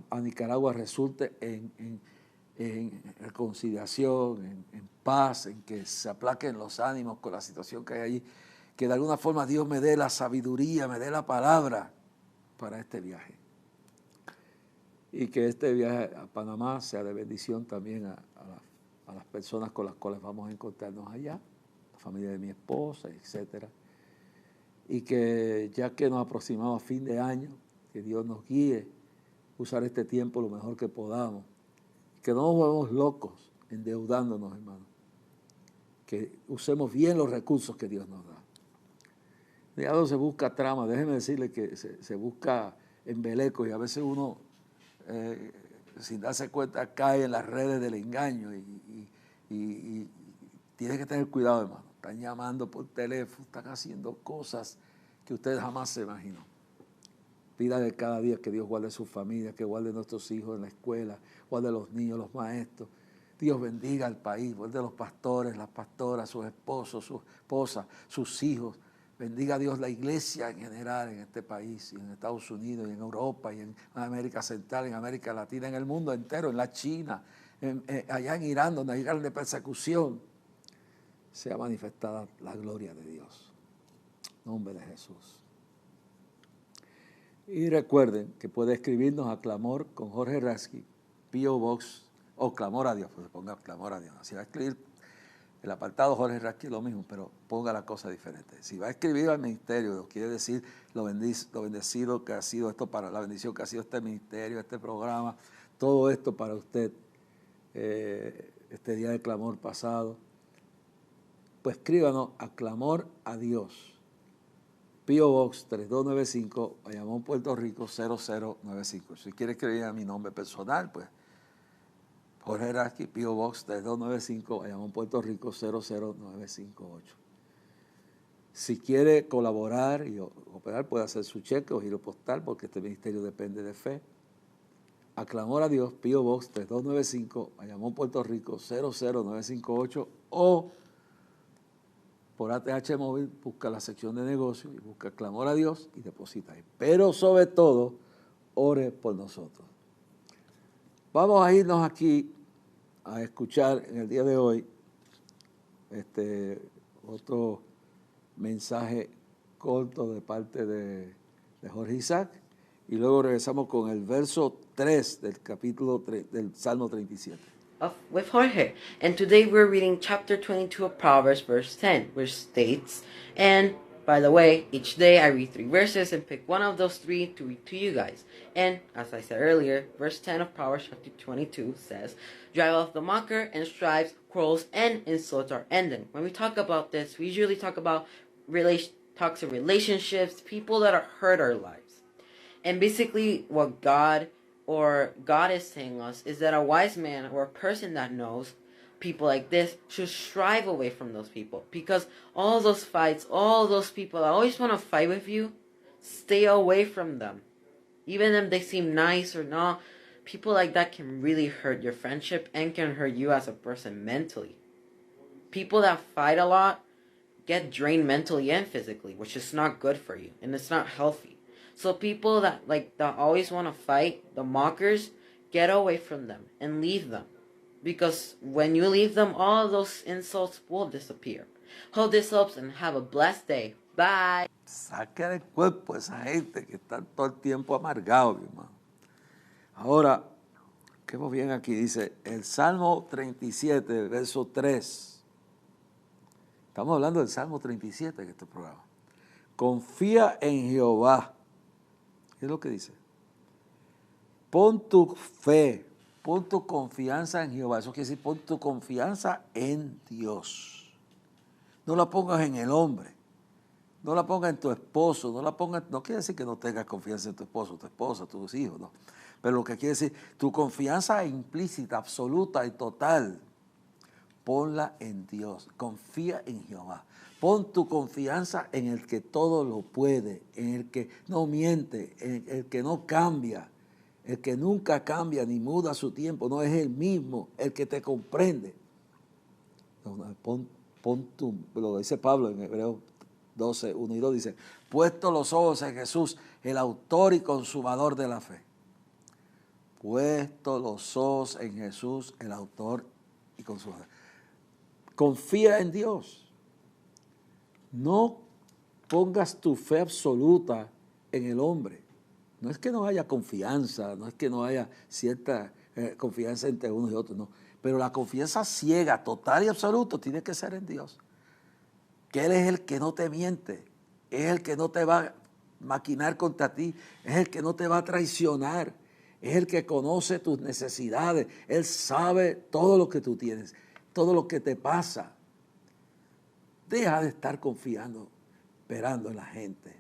[SPEAKER 2] a Nicaragua resulte en reconciliación, en paz, en que se aplaquen los ánimos con la situación que hay allí, que de alguna forma Dios me dé la sabiduría, me dé la palabra para este viaje. Y que este viaje a Panamá sea de bendición también a las personas con las cuales vamos a encontrarnos allá, la familia de mi esposa, etcétera. Y que ya que nos aproximamos a fin de año, que Dios nos guíe usar este tiempo lo mejor que podamos. Que no nos volvamos locos endeudándonos, hermano. Que usemos bien los recursos que Dios nos da. Ya no se busca trama, déjeme decirle que se busca embelecos y a veces uno, sin darse cuenta, cae en las redes del engaño y tiene que tener cuidado, hermano. Están llamando por teléfono, están haciendo cosas que usted jamás se imaginó. Pídale cada día que Dios guarde su familia, que guarde nuestros hijos en la escuela, guarde los niños, los maestros. Dios bendiga al país, guarde los pastores, las pastoras, sus esposos, sus esposas, sus hijos. Bendiga a Dios la iglesia en general en este país, y en Estados Unidos, y en Europa, y en América Central, en América Latina, en el mundo entero, en la China, allá en Irán, donde hay grande persecución. Sea manifestada la gloria de Dios. En nombre de Jesús. Y recuerden que puede escribirnos a Clamor con Jorge Rasky, P.O. Box, o Clamor a Dios, pues ponga Clamor a Dios. Si va a escribir el apartado Jorge Rasky, lo mismo, pero ponga la cosa diferente. Si va a escribir al ministerio, quiere decir lo bendecido que ha sido esto para la bendición que ha sido este ministerio, este programa, todo esto para usted, este día de clamor pasado, pues escríbanos a Clamor a Dios. P.O. Box 3295, Bayamón, Puerto Rico 0095. Si quiere escribir a mi nombre personal, pues Jorge Rasky, P.O. Box 3295, Bayamón, Puerto Rico 00958. Si quiere colaborar y operar, puede hacer su cheque o giro postal, porque este ministerio depende de fe. A Clamor a Dios, P.O. Box 3295, Bayamón, Puerto Rico 00958, o por ATH Móvil, busca la sección de negocios y busca Clamor a Dios y deposita ahí. Pero sobre todo, ore por nosotros. Vamos a irnos aquí a escuchar en el día de hoy otro mensaje corto de parte de Jorge Isaac, y luego regresamos con el verso 3 del capítulo 3 del Salmo 37.
[SPEAKER 3] With Jorge, and today we're reading chapter 22 of Proverbs, verse 10, which states, and by the way, each day I read 3 verses and pick one of those 3 to read to you guys. And as I said earlier, verse 10 of Proverbs chapter 22 says, drive off the mocker, and strives, quarrels, and insults are ended. When we talk about this, we usually talk about toxic relationships, people that are hurt our lives. And basically what God is saying us is that a wise man or a person that knows people like this should strive away from those people, because all those fights, all those people that always want to fight with you, stay away from them. Even if they seem nice or not, people like that can really hurt your friendship and can hurt you as a person mentally. People that fight a lot get drained mentally and physically, which is not good for you, and it's not healthy. So people that always want to fight, the mockers, get away from them and leave them. Because when you leave them, all those insults will disappear. Hope this helps and have a blessed day. Bye.
[SPEAKER 2] Saca del cuerpo a esa gente que está todo el tiempo amargado, mi hermano. Ahora, quedemos bien aquí, dice el Salmo 37, verso 3. Estamos hablando del Salmo 37 en este programa. Confía en Jehová. ¿Qué es lo que dice? Pon tu fe, pon tu confianza en Jehová. Eso quiere decir, pon tu confianza en Dios. No la pongas en el hombre. No la pongas en tu esposo. No quiere decir que no tengas confianza en tu esposo, tu esposa, tus hijos, no. Pero lo que quiere decir, tu confianza implícita, absoluta y total, ponla en Dios. Confía en Jehová. Pon tu confianza en el que todo lo puede, en el que no miente, en el que no cambia, el que nunca cambia ni muda su tiempo, no es el mismo, el que te comprende. Lo dice Pablo en Hebreos 12, 1 y 2, dice, puesto los ojos en Jesús, el autor y consumador de la fe. Puesto los ojos en Jesús, el autor y consumador. Confía en Dios. No pongas tu fe absoluta en el hombre. No es que no haya confianza, no es que no haya cierta confianza entre unos y otros, no. Pero la confianza ciega, total y absoluta, tiene que ser en Dios. Que Él es el que no te miente, es el que no te va a maquinar contra ti, es el que no te va a traicionar, Es el que conoce tus necesidades. Él sabe todo lo que tú tienes, todo lo que te pasa. Deja de estar confiando, esperando en la gente.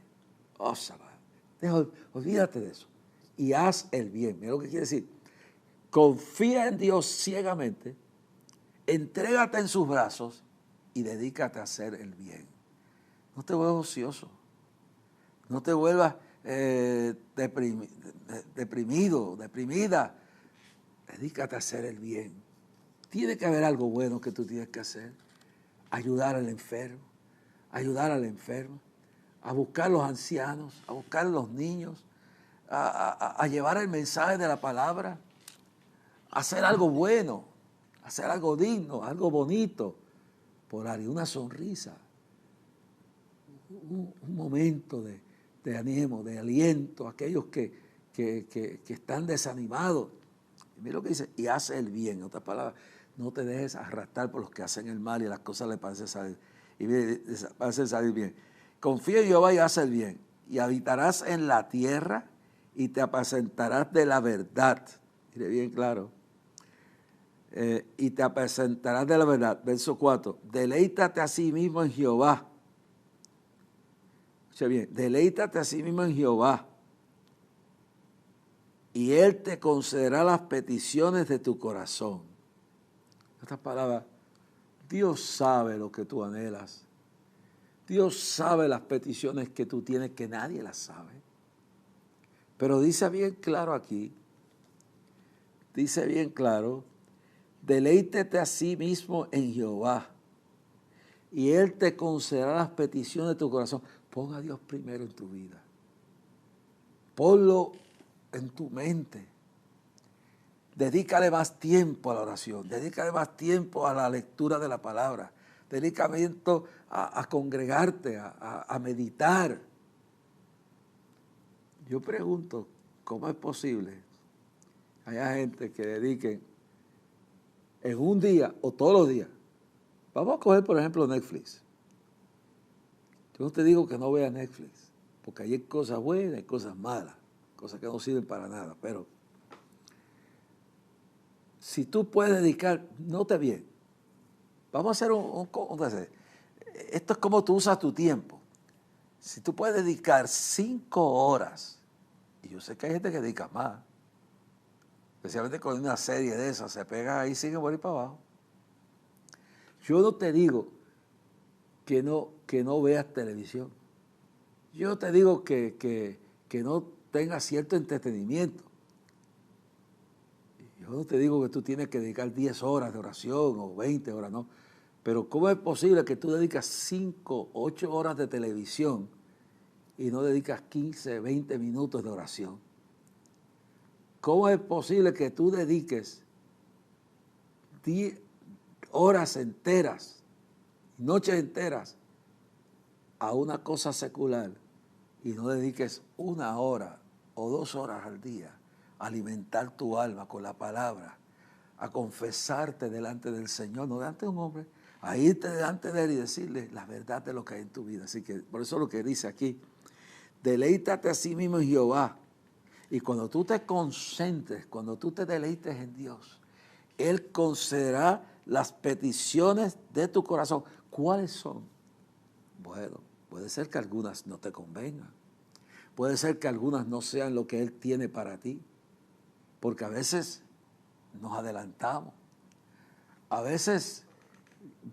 [SPEAKER 2] Oh, olvídate de eso. Y haz el bien. Mira lo que quiere decir. Confía en Dios ciegamente, entrégate en sus brazos y dedícate a hacer el bien. No te vuelvas ocioso. No te vuelvas deprimido, deprimida. Dedícate a hacer el bien. Tiene que haber algo bueno que tú tienes que hacer. Ayudar al enfermo, ayudar a la enferma, a buscar a los ancianos, a buscar a los niños, a llevar el mensaje de la palabra, a hacer algo bueno, a hacer algo digno, algo bonito, por alguien, una sonrisa, un momento de ánimo, de aliento a aquellos que están desanimados. Y mira lo que dice, y hace el bien. En otras palabras, no te dejes arrastrar por los que hacen el mal y las cosas le parecen salir bien. Confía en Jehová y haz el bien. Y habitarás en la tierra y te apacentarás de la verdad. Mire bien claro. Y te apacentarás de la verdad. Verso 4. Deleítate a sí mismo en Jehová. Escucha bien. Deleítate a sí mismo en Jehová. Y Él te concederá las peticiones de tu corazón. En otras palabras, Dios sabe lo que tú anhelas. Dios sabe las peticiones que tú tienes que nadie las sabe. Pero dice bien claro aquí, dice bien claro, deleítete a sí mismo en Jehová y Él te concederá las peticiones de tu corazón. Pon a Dios primero en tu vida. Ponlo en tu mente. Dedícale más tiempo a la oración, dedícale más tiempo a la lectura de la palabra, dedícale a congregarte, a meditar. Yo pregunto, ¿cómo es posible? Hay gente que dediquen en un día o todos los días. Vamos a coger, por ejemplo, Netflix. Yo no te digo que no veas Netflix, porque hay cosas buenas, hay cosas malas, cosas que no sirven para nada, pero si tú puedes dedicar, note bien, vamos a hacer esto es como tú usas tu tiempo. Si tú puedes dedicar 5 horas, y yo sé que hay gente que dedica más, especialmente con una serie de esas, se pega ahí y sigue por ahí para abajo. Yo no te digo que no veas televisión. Yo te digo que no tengas cierto entretenimiento. Yo no te digo que tú tienes que dedicar 10 horas de oración o 20 horas, no. Pero ¿cómo es posible que tú dedicas 5, 8 horas de televisión y no dedicas 15, 20 minutos de oración? ¿Cómo es posible que tú dediques 10 horas enteras, noches enteras, a una cosa secular y no dediques 1 hora o 2 horas al día a alimentar tu alma con la palabra, a confesarte delante del Señor, no delante de un hombre, a irte delante de Él y decirle la verdad de lo que hay en tu vida? Así que por eso lo que dice aquí, deleítate a sí mismo en Jehová. Y cuando tú te concentres, cuando tú te deleites en Dios, Él concederá las peticiones de tu corazón. ¿Cuáles son? Bueno, puede ser que algunas no te convengan. Puede ser que algunas no sean lo que Él tiene para ti. Porque a veces nos adelantamos. A veces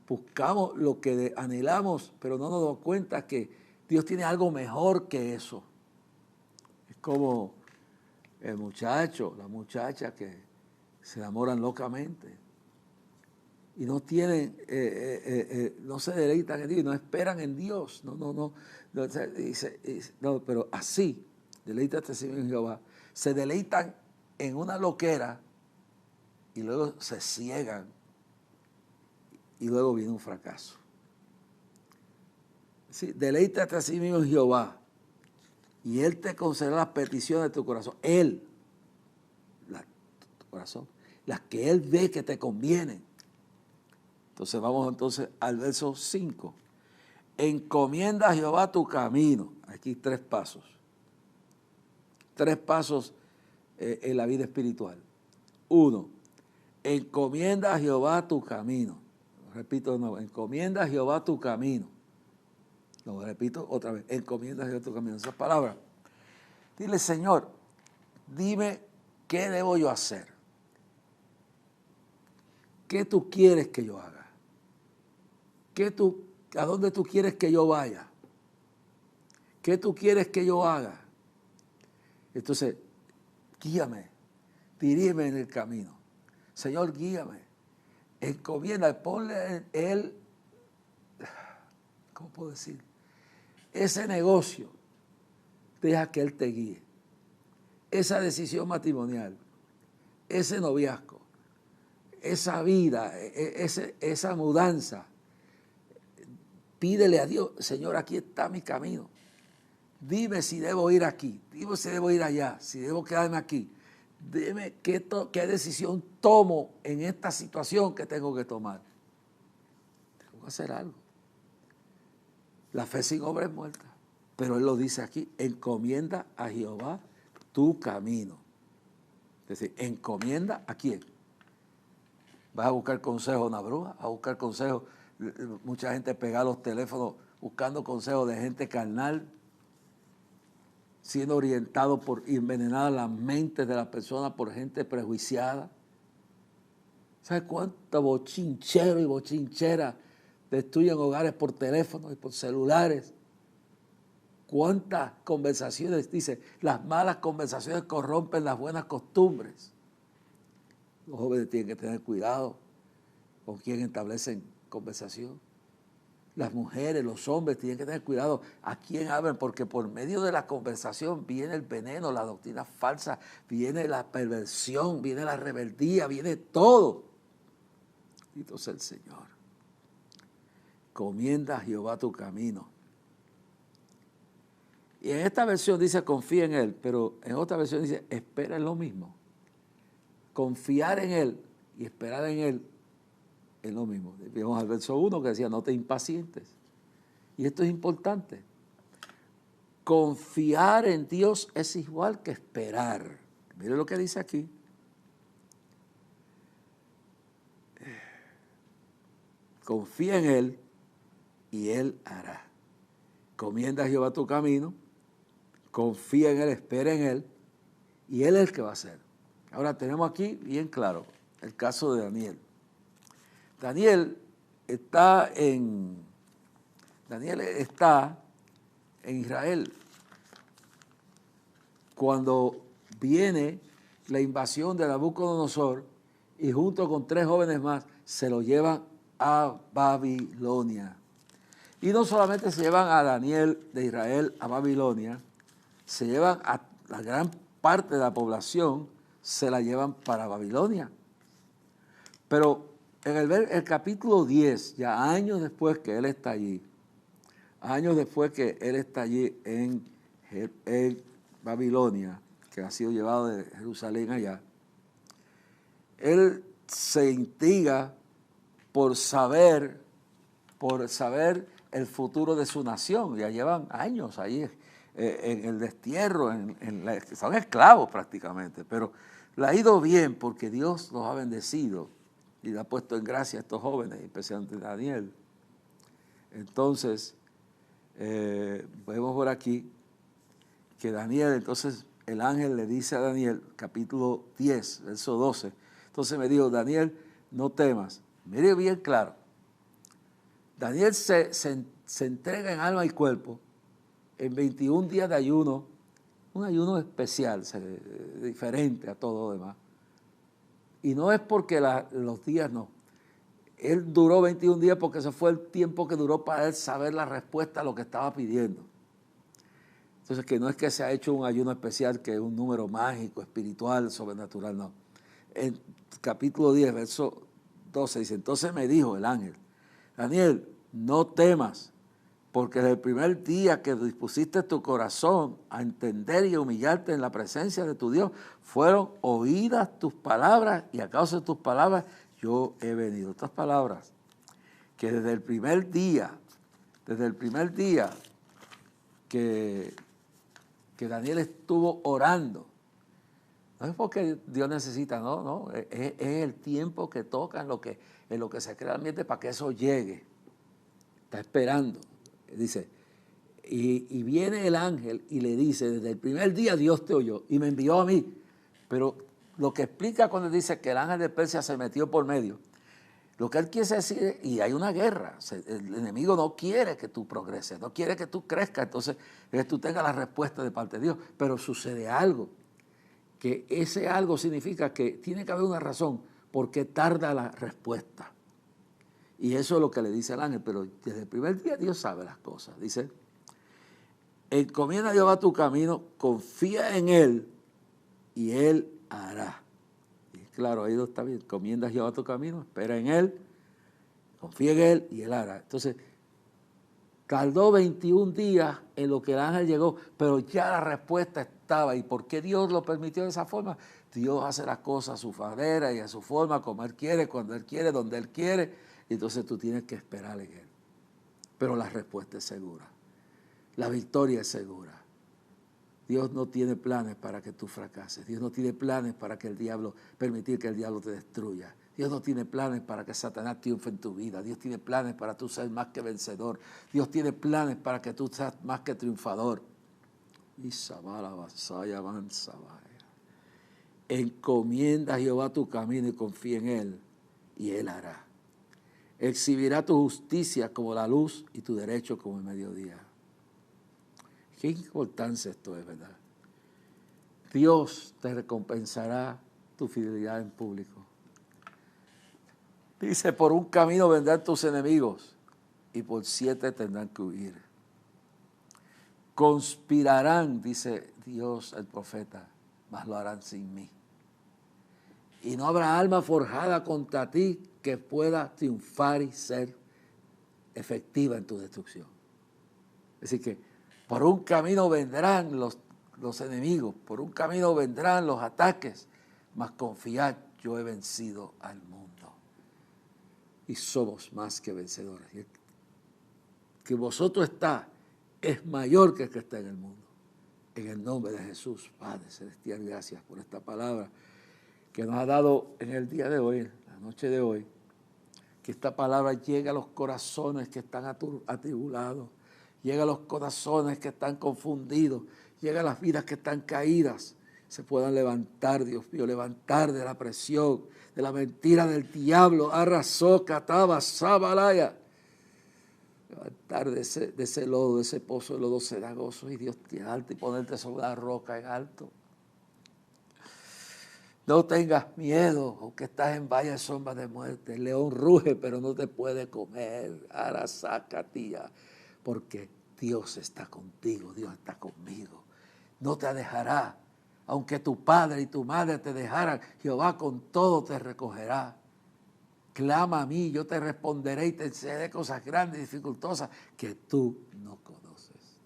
[SPEAKER 2] buscamos lo que anhelamos, pero no nos damos cuenta que Dios tiene algo mejor que eso. Es como el muchacho, la muchacha que se enamoran locamente y no tienen, no se deleitan en Dios, no esperan en Dios. No, pero así, deleítate en Jehová. Se deleitan en una loquera y luego se ciegan y luego viene un fracaso. Sí, deleítate a sí mismo en Jehová y Él te concederá las peticiones de tu corazón. Él, tu corazón, las que Él ve que te convienen. Entonces vamos al verso 5. Encomienda a Jehová tu camino. Aquí 3 pasos. 3 pasos en la vida espiritual. 1. Encomienda a Jehová tu camino. Repito de nuevo, encomienda a Jehová tu camino. Lo repito otra vez, encomienda a Jehová tu camino. Esas palabras. Dile, Señor, dime qué debo yo hacer. ¿Qué tú quieres que yo haga? ¿A dónde tú quieres que yo vaya? ¿Qué tú quieres que yo haga? Entonces, guíame, dirígeme en el camino. Señor, guíame. Encomienda, ponle en él, ¿cómo puedo decir? Ese negocio, deja que él te guíe. Esa decisión matrimonial, ese noviazgo, esa vida, esa mudanza. Pídele a Dios, Señor, aquí está mi camino. Dime si debo ir aquí, dime si debo ir allá, si debo quedarme aquí. Dime qué decisión tomo en esta situación que tengo que tomar. Tengo que hacer algo. La fe sin obra es muerta. Pero él lo dice aquí, encomienda a Jehová tu camino. Es decir, encomienda a quién. ¿Vas a buscar consejo a una bruja? ¿A buscar consejo? Mucha gente pega los teléfonos buscando consejos de gente carnal, siendo orientado por envenenar las mentes de las personas por gente prejuiciada. ¿Sabes cuánto bochinchero y bochinchera destruyen hogares por teléfono y por celulares? ¿Cuántas conversaciones? Dice, las malas conversaciones corrompen las buenas costumbres. Los jóvenes tienen que tener cuidado con quién establecen conversación. Las mujeres, los hombres tienen que tener cuidado a quién hablan, porque por medio de la conversación viene el veneno, la doctrina falsa, viene la perversión, viene la rebeldía, viene todo. Entonces el Señor, encomienda a Jehová tu camino. Y en esta versión dice confía en Él, pero en otra versión dice espera en lo mismo. Confiar en Él y esperar en Él es lo mismo. Vimos al verso 1 que decía no te impacientes. Y esto es importante. Confiar en Dios es igual que esperar. Mire lo que dice aquí. Confía en Él y Él hará. Comienda a Jehová tu camino, confía en Él, espera en Él y Él es el que va a hacer. Ahora tenemos aquí bien claro el caso de Daniel. Daniel está en Israel cuando viene la invasión de Nabucodonosor y junto con 3 jóvenes más se lo llevan a Babilonia. Y no solamente se llevan a Daniel de Israel a Babilonia, se llevan a la gran parte de la población, se la llevan para Babilonia. Pero en el capítulo 10, ya años después que él está allí, en Babilonia, que ha sido llevado de Jerusalén allá, él se intriga por saber el futuro de su nación. Ya llevan años ahí en el destierro, son esclavos prácticamente, pero le ha ido bien porque Dios los ha bendecido y le ha puesto en gracia a estos jóvenes, especialmente Daniel. Entonces, vemos por aquí que Daniel, entonces el ángel le dice a Daniel, capítulo 10, verso 12, entonces me dijo, Daniel, no temas. Mire bien claro, Daniel se entrega en alma y cuerpo en 21 días de ayuno, un ayuno especial, diferente a todo lo demás. Y no es porque los días no. Él duró 21 días porque ese fue el tiempo que duró para él saber la respuesta a lo que estaba pidiendo. Entonces, que no es que se ha hecho un ayuno especial, que es un número mágico, espiritual, sobrenatural, no. En capítulo 10, verso 12, dice, entonces me dijo el ángel, Daniel, no temas, porque desde el primer día que dispusiste tu corazón a entender y a humillarte en la presencia de tu Dios, fueron oídas tus palabras y a causa de tus palabras yo he venido. Estas palabras, que desde el primer día que Daniel estuvo orando No es porque Dios necesita, no. Es el tiempo que toca en lo que se crea el ambiente para que eso llegue. Está esperando. Dice, y viene el ángel y le dice, desde el primer día Dios te oyó y me envió a mí. Pero lo que explica cuando dice que el ángel de Persia se metió por medio, lo que él quiere decir, y hay una guerra, el enemigo no quiere que tú progreses, no quiere que tú crezcas, entonces que tú tengas la respuesta de parte de Dios, pero sucede algo, que ese algo significa que tiene que haber una razón por qué tarda la respuesta. Y eso es lo que le dice el ángel, pero desde el primer día Dios sabe las cosas. Dice, encomienda a Jehová tu camino, confía en Él y Él hará. Claro, ahí está bien. Encomienda a Jehová tu camino, espera en Él, confía en Él y Él hará. Entonces, tardó 21 días en lo que el ángel llegó, pero ya la respuesta estaba. ¿Y por qué Dios lo permitió de esa forma? Dios hace las cosas a su manera y a su forma, como Él quiere, cuando Él quiere, donde Él quiere. Y entonces tú tienes que esperar en Él. Pero la respuesta es segura. La victoria es segura. Dios no tiene planes para que tú fracases. Dios no tiene planes para que permitir que el diablo te destruya. Dios no tiene planes para que Satanás triunfe en tu vida. Dios tiene planes para tú ser más que vencedor. Dios tiene planes para que tú seas más que triunfador. Encomienda a Jehová tu camino y confía en Él, y Él hará. Exhibirá tu justicia como la luz y tu derecho como el mediodía. Qué importancia esto es, ¿verdad? Dios te recompensará tu fidelidad en público. Dice, por un camino vendrán tus enemigos y por 7 tendrán que huir. Conspirarán, dice Dios el profeta, mas lo harán sin mí. Y no habrá alma forjada contra ti que pueda triunfar y ser efectiva en tu destrucción. Es decir que por un camino vendrán los enemigos, por un camino vendrán los ataques, mas confiad, yo he vencido al mundo. Y somos más que vencedores. Y el que vosotros está es mayor que el que está en el mundo. En el nombre de Jesús, Padre Celestial, gracias por esta palabra que nos ha dado en el día de hoy, en la noche de hoy. Que esta palabra llegue a los corazones que están atribulados. Llega a los corazones que están confundidos, llega a las vidas que están caídas, se puedan levantar, Dios mío, levantar de la presión, de la mentira del diablo, arrasó, cataba, sabalaya, levantar de ese lodo, de ese pozo de lodo cenagoso, y Dios te alta y ponerte sobre la roca en alto. No tengas miedo, aunque estás en valle de sombra de muerte, el león ruge, pero no te puede comer, arrasá, tía. Porque Dios está contigo, Dios está conmigo. No te dejará. Aunque tu padre y tu madre te dejaran, Jehová con todo te recogerá. Clama a mí, yo te responderé y te enseñaré cosas grandes y dificultosas que tú no conoces.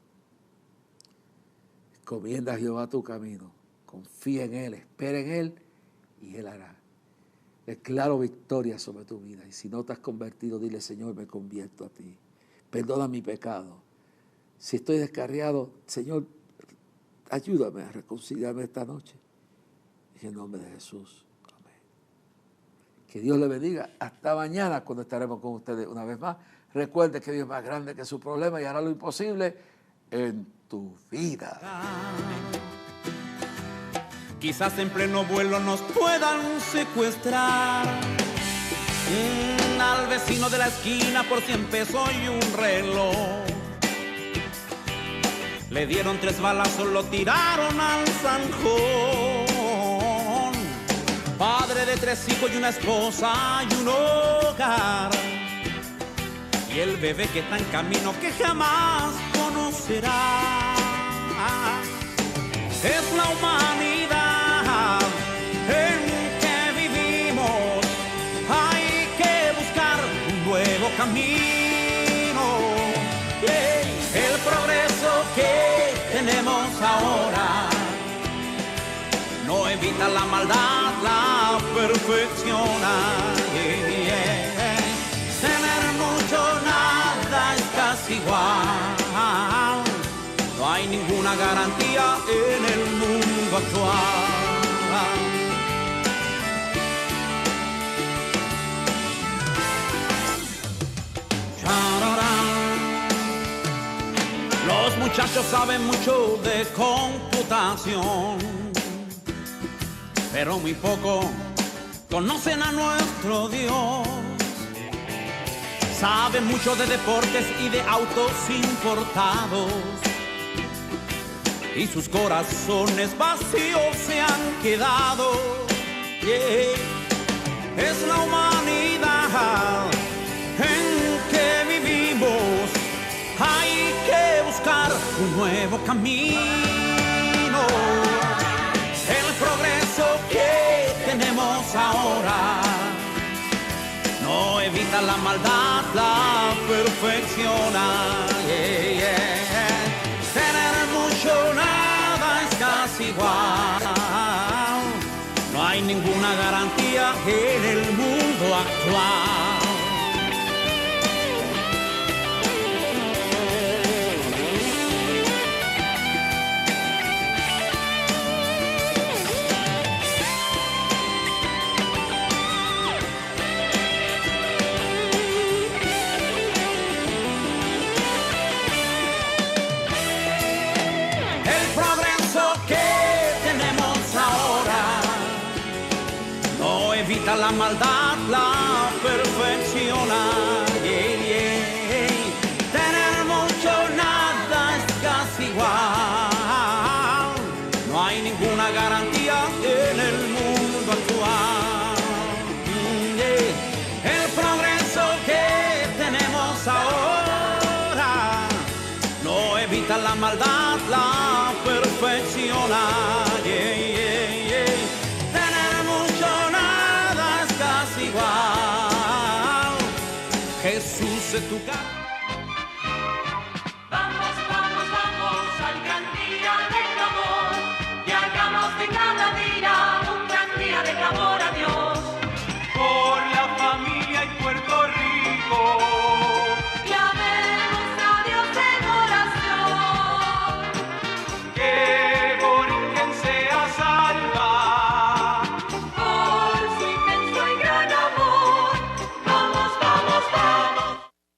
[SPEAKER 2] Encomienda a Jehová tu camino. Confía en Él, espera en Él y Él hará. Declaro victoria sobre tu vida. Y si no te has convertido, dile, Señor, me convierto a ti. Perdona mi pecado. Si estoy descarriado, Señor, ayúdame a reconciliarme esta noche. En el nombre de Jesús. Amén. Que Dios le bendiga. Hasta mañana cuando estaremos con ustedes una vez más. Recuerde que Dios es más grande que su problema y hará lo imposible en tu vida.
[SPEAKER 1] Quizás en pleno vuelo nos puedan secuestrar. Al vecino de la esquina por 100 pesos y un reloj. Le dieron 3 balazos, lo tiraron al zanjón. Padre de 3 hijos y una esposa y un hogar. Y el bebé que está en camino que jamás conocerá. Es la humanidad en que vivimos. Hay que buscar un nuevo camino. El progreso que tenemos ahora no evita la maldad, la perfecciona. Tener mucho, nada es casi igual. No hay ninguna garantía en el mundo actual. muchachos saben mucho de computación, pero muy poco conocen a nuestro Dios. Saben mucho de deportes y de autos importados, y sus corazones vacíos se han quedado. Yeah. Es la humanidad en que vivimos. Hay que buscar un nuevo camino. El progreso que tenemos ahora no evita la maldad, la perfecciona. Yeah, yeah. Tener mucho, nada es casi igual. No hay ninguna garantía en el mundo actual. Evita la maldad, la perfecciona. Yeah, yeah. Tener mucho, nada es casi igual. No hay ninguna garantía en el mundo actual. Yeah. El progreso que tenemos ahora no evita la maldad, la perfecciona. Yeah, yeah, yeah. Jesús es tu cara.